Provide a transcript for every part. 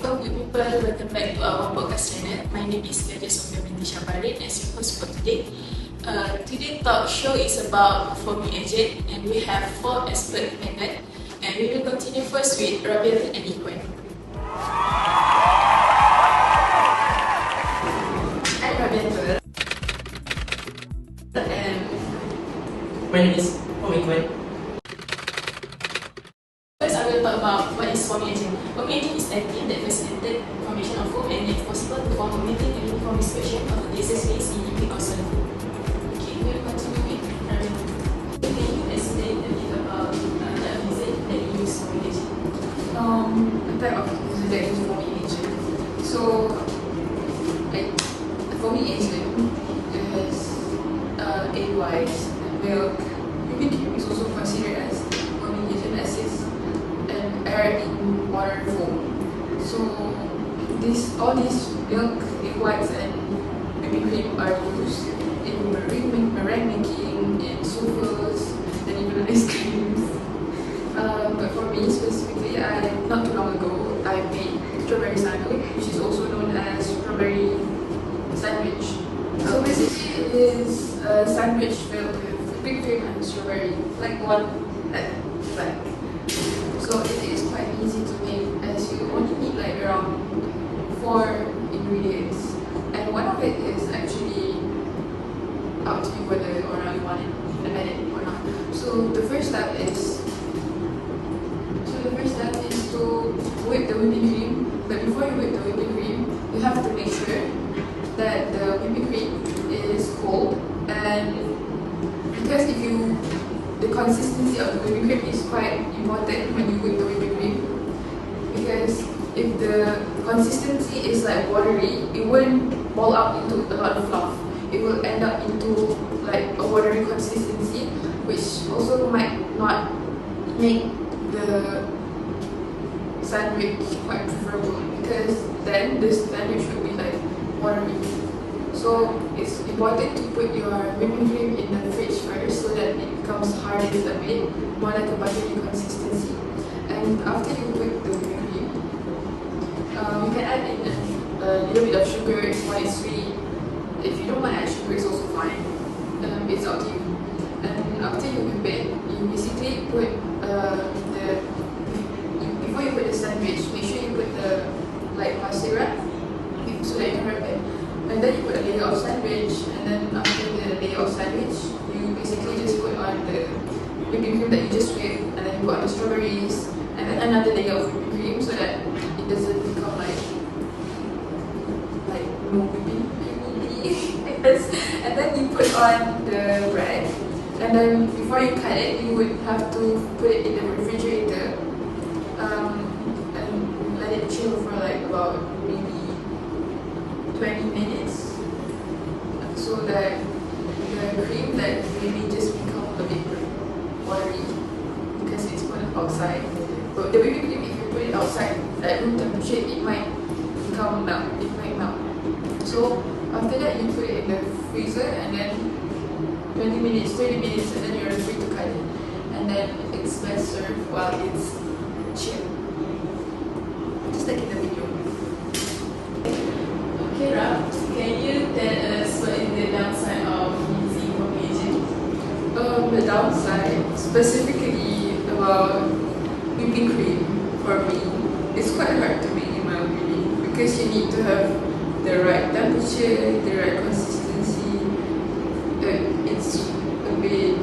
Welcome people, welcome back to our podcast channel. My name is Gadget Sofia binti Syafarin as your host for today. Today's talk show is about foaming agent and we have 4 expert panel and we will continue first with Rabiel and Iqbal. I'm Rabiel and my name is Iqbal. First, I will talk about what is foaming agent. Foaming agent is a team that facilitates formation of foam and it's possible to form a meeting and uniform dispersion of the gaseous phase in liquid or solid. Okay, we will continue with Rabiel. Can you explain a bit about the reason that you use foaming agent? A type of user that use foaming agent. So, like, the foaming agent is egg-wise, milk. Whipping cream is also considered as foaming agent as it's an air in water foam. So, all these milk, egg whites, and whipping cream are used in meringue making, in souffles, and even ice creams. But for me specifically, not too long ago, I made strawberry sandwich, which is also known as strawberry sandwich. So basically, it is a sandwich filled with whipping cream and strawberry, like one at the back. So it is quite easy to make, as you only need like around 4 ingredients, and one of it is actually up to you whether or not you want it to add it or not. So the first step is to whip the whipping cream. But before you whip the whipping cream, you have to make sure that the whipping cream is cold, and because the consistency of the whipping cream is quite important when you whip the whipping cream, because if the consistency is like watery, it won't ball up into a lot of fluff. It will end up into like a watery consistency, which also might not make the sandwich quite preferable, because then the sandwich should be like watery. So it's important to put your whipping cream in the fridge first so that it becomes hardened a bit, more like a buttery consistency. And after you whip the whipping cream, you can add in a little bit of sugar if you want it sweet. If you don't want to add sugar, it's also fine. It's up to you. And after you whip it, you basically put before you put the sandwich, make sure you put the like plastic wrap so that you can wrap it. And then you put a layer of sandwich, and then after the layer of sandwich, you basically just put on the whipping cream that you just whipped, and then you put on the strawberries, and then another layer of whipping cream so that it doesn't become like no whipping cream, I guess. And then you put on the bread, and then before you cut it, you would have to put it in the refrigerator and let it chill for like about maybe 20 minutes, so that the cream that maybe just become a bit watery because it's put outside. But the whipping cream, if you put it outside at room temperature, it might become melt. It might melt. So after that, you put it in the freezer, and then 20 minutes, 30 minutes, and then you're free to cut it. And then it's best served while it's chill, just like in the video. Okay, Rab, can you tell us what is the downside of using foaming agent? The downside, specifically about whipping cream, for me, it's quite hard to make in my opinion, because you need to have the right temperature, the right consistency. It's a bit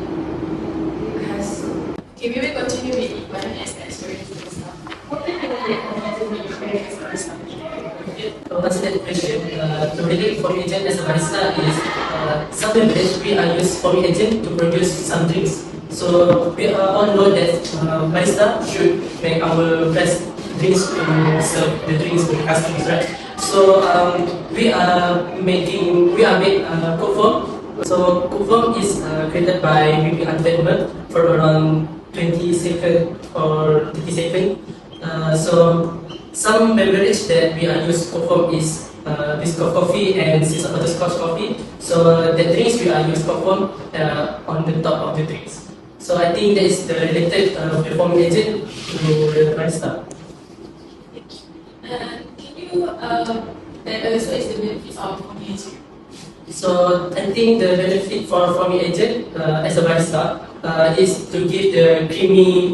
hassle. Okay, we will continue with Iqbal as the experience barista. What do you think to make your experience barista? To answer that question, to relate foaming agent as a barista is some beverage we are use foaming agent to produce some drinks. So we all know that barista should make our best drinks to serve the drinks to the customers, right? So we made cold foam. So cold foam is created by whipping unfed milk for around 20 seconds or 30 seconds. So some beverage that we are used cold foam is biscuit coffee and sea butterscotch coffee. So the drinks we are used cold foam on the top of the drinks. So I think that is the related foaming agent to the barista. And tell us what is the benefits of forming agent? So I think the benefit for forming agent as a barista is to give the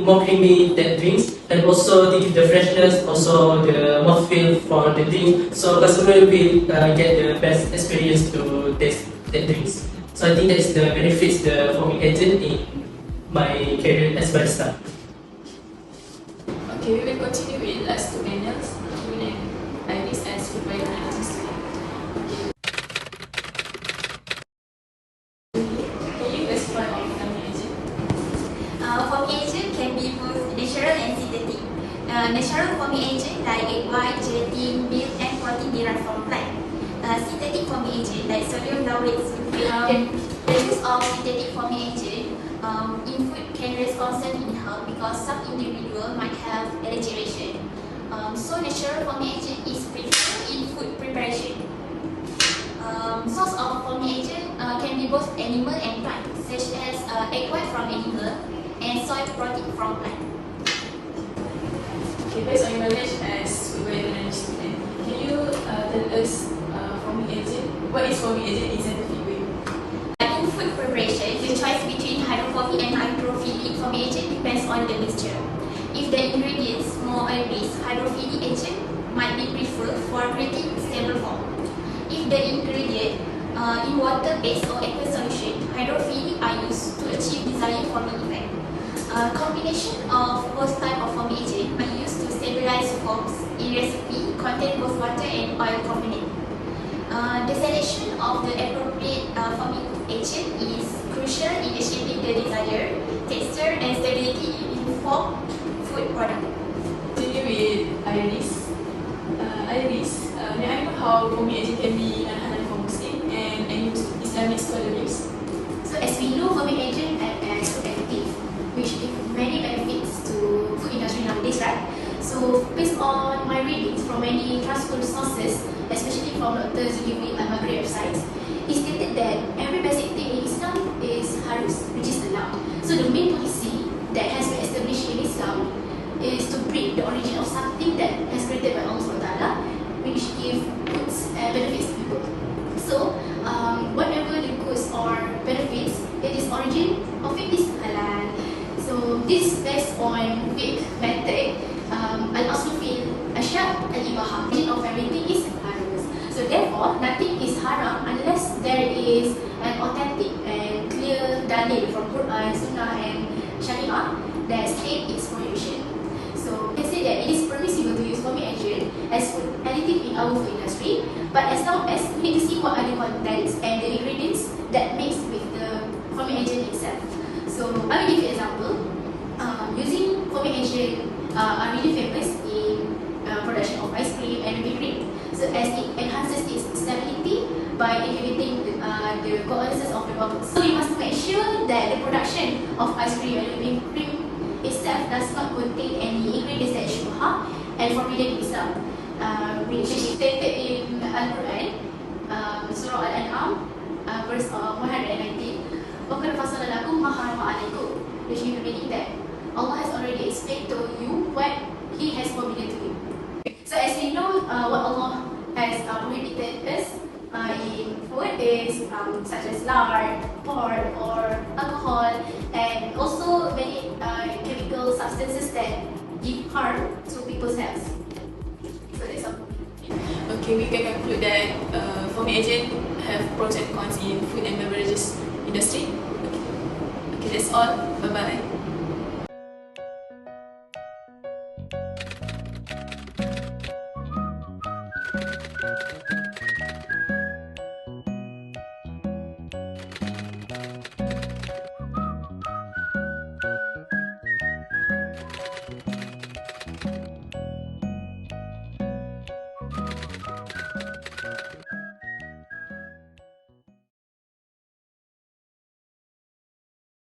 more creamy that drinks, and also to give the freshness, also the mouthfeel for the drink. So customer will get the best experience to taste that drinks. So I think that is the benefits the forming agent in my career as barista. Okay, we will continue with last two panels, Human and Iris as food by analysis. Can you explain on forming agent? Foaming agent can be both natural and synthetic. Natural foaming agent like egg white, gelatin, milk, and protein derived from plant. Synthetic foaming agent like sodium laurate sulfate. The use of synthetic foaming agent in food can raise concern in health because some individuals might have allergy reaction. So natural foaming agent is preferred in food preparation. Source of foaming agent can be both animal and plant, such as egg white from animal and soy protein from plant. Okay, based on your knowledge as food by analysis student, can you tell us forming agent? What is forming agent in scientific way? In food preparation, the choice between hydrophobic and hydrophilic foaming agent depends on the mixture. If the ingredients more oily, hydrophilic agent might be preferred for creating stable form. If the ingredient in water-based or aqueous solution, hydrophilic are used to achieve desired forming effect. Combination of both type of foaming agent are used to stabilize forms in recipe contain both water and oil component. The selection of the appropriate foaming agent is crucial in achieving the desired texture and stability in form food product. Continue with Iris. Iris, may I know how foaming agent can be non-halal for Muslim and any Islamic scholar use? So as we know, foaming agent as food additive, which give many benefits to food industry nowadays, right? So based on my readings from many trustful sources, especially from Dr. Zulkifli Al-Maghrib websites, he stated that every basic thing in Islam is harus, which is allowed. So the main policy that has been established in Islam is to bring the origin of something that has created by Allah SWT, which give goods and benefits to people. So whatever the goods or benefits, it is origin of it is halal. So this is based on fiqh method, al-aslu fil ashya al-ibaha. Origin of everything is harus. So therefore, nothing is haram unless there is an authentic and clear dalil from Quran, Sunnah, and Sharia that state its prohibition. So they say that it is permissible to use foaming agent as food additive in our food industry, but as long as we need to see what are the contents and the ingredients that mix with the foaming agent itself. So I will give you an example. Using foaming agent are really famous in production of ice cream and whipped cream. So as it enhances its stability by inhibiting the coalescence of the bubbles. So we must make sure that the production of ice cream and whipping cream itself does not contain any ingredients that is shubha and forbidden in Islam, which is stated in Al-Quran, Surah Al-An'am, verse 119. وَقَدْ فَصَلَ لَكُمْ مَا حَرَمَ عَلَيْكُمْ, which meaning that Allah has already explained to you what He has forbidden to you. So as we know, what Allah has prohibited us in food is such as lard, pork, or alcohol, and also many chemical substances that give harm to people's health. So that's all. Okay, we can conclude that foaming agent have pros and cons in food and beverages industry. Okay, that's all. Bye bye.